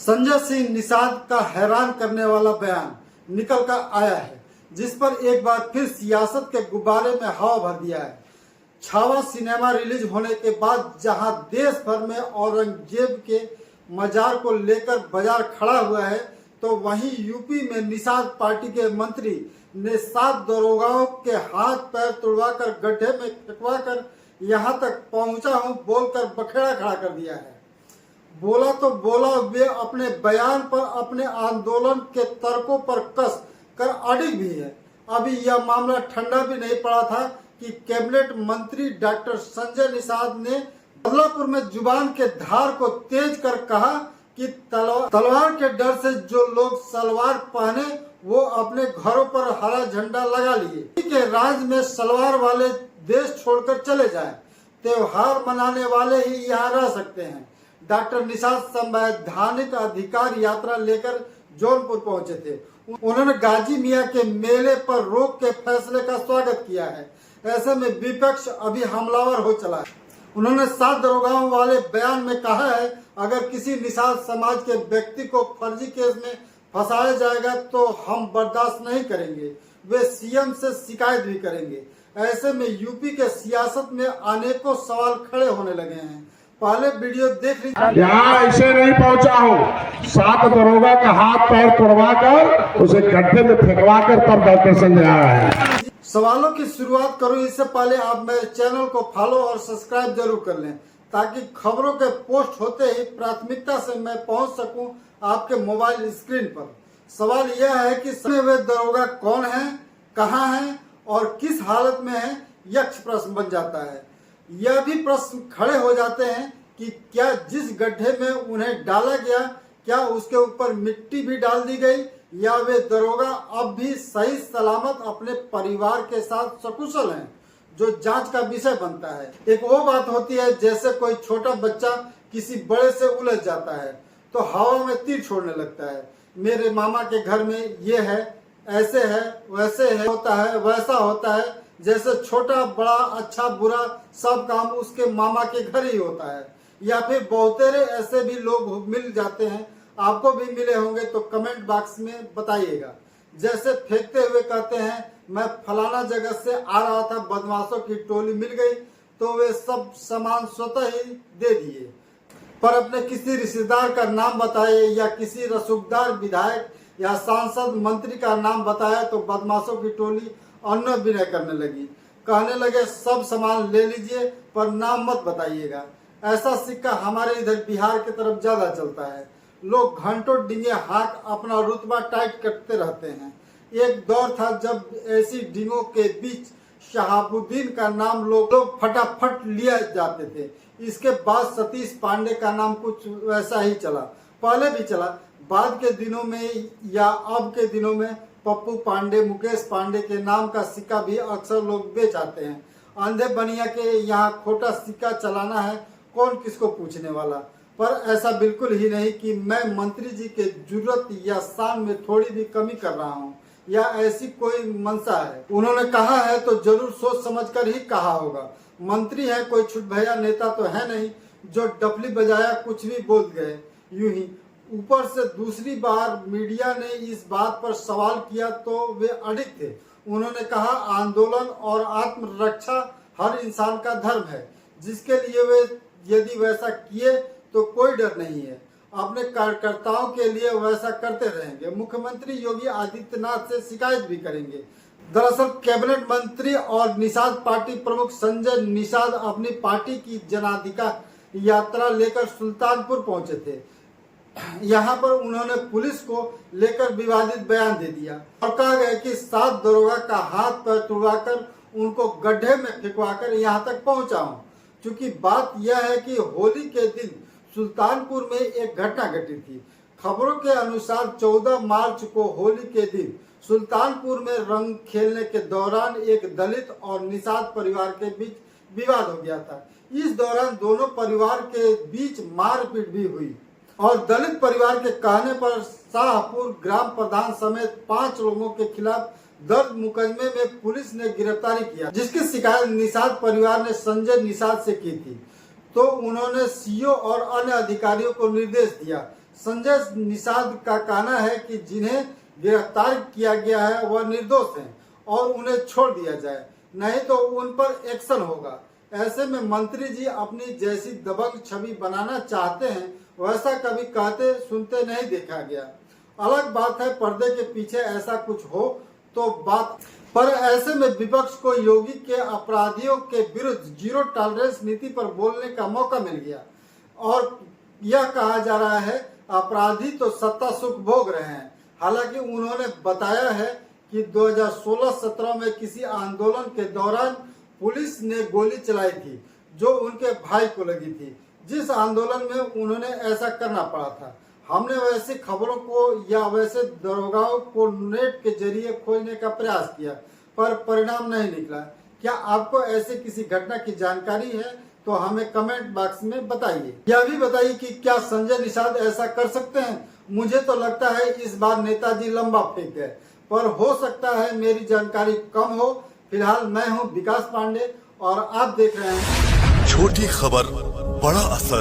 संजय सिंह निषाद का हैरान करने वाला बयान निकल कर आया है, जिस पर एक बार फिर सियासत के गुब्बारे में हवा भर दिया है। छावा सिनेमा रिलीज होने के बाद जहां देश भर में औरंगजेब के मजार को लेकर बाजार खड़ा हुआ है, तो वहीं यूपी में निषाद पार्टी के मंत्री ने 7 दरोगाओं के हाथ पैर तुड़वाकर गड्ढे में फेंकवाकर यहां तक पहुंचा हूं बोलकर बखेड़ा खड़ा कर दिया है। बोला तो बोला, वे अपने बयान पर, अपने आंदोलन के तर्कों पर कस कर अड़िग भी है। अभी यह मामला ठंडा भी नहीं पड़ा था कि कैबिनेट मंत्री डॉक्टर संजय निषाद ने बदलापुर में जुबान के धार को तेज कर कहा कि तलवार के डर से जो लोग सलवार पहने वो अपने घरों पर हरा झंडा लगा लिए के राज्य में सलवार वाले देश छोड़कर चले जाएं। त्योहार मनाने वाले ही यहाँ रह सकते हैं। डॉक्टर निषाद संवैधानिक अधिकार यात्रा लेकर जौनपुर पहुंचे थे। उन्होंने गाजी मियां के मेले पर रोक के फैसले का स्वागत किया है। ऐसे में विपक्ष अभी हमलावर हो चला है। उन्होंने 7 दरोगाओं वाले बयान में कहा है, अगर किसी निषाद समाज के व्यक्ति को फर्जी केस में फंसाया जाएगा तो हम बर्दाश्त नहीं करेंगे। वे सीएम से शिकायत भी करेंगे। ऐसे में यूपी के सियासत में अनेकों सवाल खड़े होने लगे हैं। पहले वीडियो देख लीजिए। यहाँ ऐसे नहीं पहुंचा हूँ, 7 दरोगा का हाथ पैर तोड़वा कर उसे गड्ढे में फेंकवा कर तब डॉक्टर संजय आया है। सवालों की शुरुआत करूं इससे पहले आप मेरे चैनल को फॉलो और सब्सक्राइब जरूर कर लें, ताकि खबरों के पोस्ट होते ही प्राथमिकता से मैं पहुंच सकूं आपके मोबाइल स्क्रीन पर। सवाल यह है कि वे दरोगा कौन हैं, कहां हैं और किस हालत में हैं, यक्ष प्रश्न बन जाता है। यह भी प्रश्न खड़े हो जाते हैं कि क्या जिस गड्ढे में उन्हें डाला गया, क्या उसके ऊपर मिट्टी भी डाल दी गई, या वे दरोगा अब भी सही सलामत अपने परिवार के साथ सकुशल हैं, जो जांच का विषय बनता है। एक वो बात होती है जैसे कोई छोटा बच्चा किसी बड़े से उलझ जाता है तो हवा में तीर छोड़ने लगता है। मेरे मामा के घर में ये है, ऐसे है, वैसे है, होता है, वैसा होता है। जैसे छोटा बड़ा अच्छा बुरा सब काम उसके मामा के घर ही होता है। या फिर बहुतेरे ऐसे भी लोग मिल जाते हैं, आपको भी मिले होंगे तो कमेंट बॉक्स में बताइएगा। जैसे फेंकते हुए कहते हैं, मैं फलाना जगह से आ रहा था, बदमाशों की टोली मिल गई तो वे सब सामान स्वतः ही दे दिए। पर अपने किसी रिश्तेदार का नाम बताए या किसी रसूखदार विधायक या सांसद मंत्री का नाम बताया तो बदमाशों की टोली अन्न विनय करने लगी। कहने लगे सब सामान ले लीजिए पर नाम मत बताइएगा। ऐसा सिक्का हमारे इधर बिहार की तरफ ज्यादा चलता है। लोग घंटों डिंगे हाथ अपना रुतबा टाइट करते रहते हैं। एक दौर था जब ऐसी डिंगों के बीच शहाबुद्दीन का नाम लोग फटाफट लिया जाते थे। इसके बाद सतीश पांडे का नाम कुछ वैसा ही चला, पहले भी चला। बाद के दिनों में या अब के दिनों में पप्पू पांडे, मुकेश पांडे के नाम का सिक्का भी अक्सर लोग बेच आते हैं। अंधे बनिया के यहाँ खोटा सिक्का चलाना है, कौन किसको पूछने वाला। पर ऐसा बिल्कुल ही नहीं कि मैं मंत्री जी के जुर्रत या शान में थोड़ी भी कमी कर रहा हूँ या ऐसी कोई मंशा है। उन्होंने कहा है तो जरूर सोच समझकर ही कहा होगा। मंत्री है, कोई छुटभैया नेता तो है नहीं जो डफली बजाया कुछ भी बोल गए यूं ही। ऊपर से दूसरी बार मीडिया ने इस बात पर सवाल किया तो वे अड़िग थे। उन्होंने कहा आंदोलन और आत्मरक्षा हर इंसान का धर्म है, जिसके लिए वे यदि वैसा किए तो कोई डर नहीं है। अपने कार्यकर्ताओं के लिए वैसा करते रहेंगे। मुख्यमंत्री योगी आदित्यनाथ से शिकायत भी करेंगे। दरअसल कैबिनेट मंत्री और निषाद पार्टी प्रमुख संजय निषाद अपनी पार्टी की जनाधिकार यात्रा लेकर सुल्तानपुर पहुंचे थे। यहाँ पर उन्होंने पुलिस को लेकर विवादित बयान दे दिया और कहा गया कि 7 दरोगा का हाथ पैर तुड़वाकर उनको गड्ढे में फेंकवाकर यहाँ तक पहुंचा हूँ। चूंकि बात यह है कि होली के दिन सुल्तानपुर में एक घटना घटी थी। खबरों के अनुसार 14 मार्च को होली के दिन सुल्तानपुर में रंग खेलने के दौरान एक दलित और निषाद परिवार के बीच विवाद हो गया था। इस दौरान दोनों परिवार के बीच मारपीट भी हुई और दलित परिवार के कहने पर शाहपुर ग्राम प्रधान समेत 5 लोगों के खिलाफ दर्ज मुकदमे में पुलिस ने गिरफ्तारी किया, जिसकी शिकायत निषाद परिवार ने संजय निषाद से की थी। तो उन्होंने सीओ और अन्य अधिकारियों को निर्देश दिया संजय निषाद का कहना है कि जिन्हें गिरफ्तार किया गया है वह निर्दोष हैं और उन्हें छोड़ दिया जाए, नहीं तो उन पर एक्शन होगा। ऐसे में मंत्री जी अपनी जैसी दबंग छवि बनाना चाहते हैं वैसा कभी कहते सुनते नहीं देखा गया। अलग बात है पर्दे के पीछे ऐसा कुछ हो तो बात, पर ऐसे में विपक्ष को योगी के अपराधियों के विरुद्ध जीरो टॉलरेंस नीति पर बोलने का मौका मिल गया और यह कहा जा रहा है अपराधी तो सत्ता सुख भोग रहे हैं। हालांकि उन्होंने बताया है कि 2016-17 में किसी आंदोलन के दौरान पुलिस ने गोली चलाई थी जो उनके भाई को लगी थी, जिस आंदोलन में उन्होंने ऐसा करना पड़ा था। हमने वैसी खबरों को या वैसे दरोगाओं को नेट के जरिए खोजने का प्रयास किया पर परिणाम नहीं निकला। क्या आपको ऐसे किसी घटना की जानकारी है तो हमें कमेंट बॉक्स में बताइए। यह भी बताइए कि क्या संजय निषाद ऐसा कर सकते हैं। मुझे तो लगता है इस बार नेताजी लंबा फेंक गए, पर हो सकता है मेरी जानकारी कम हो। फिलहाल मैं हूं विकास पांडे और आप देख रहे हैं छोटी खबर बड़ा असर।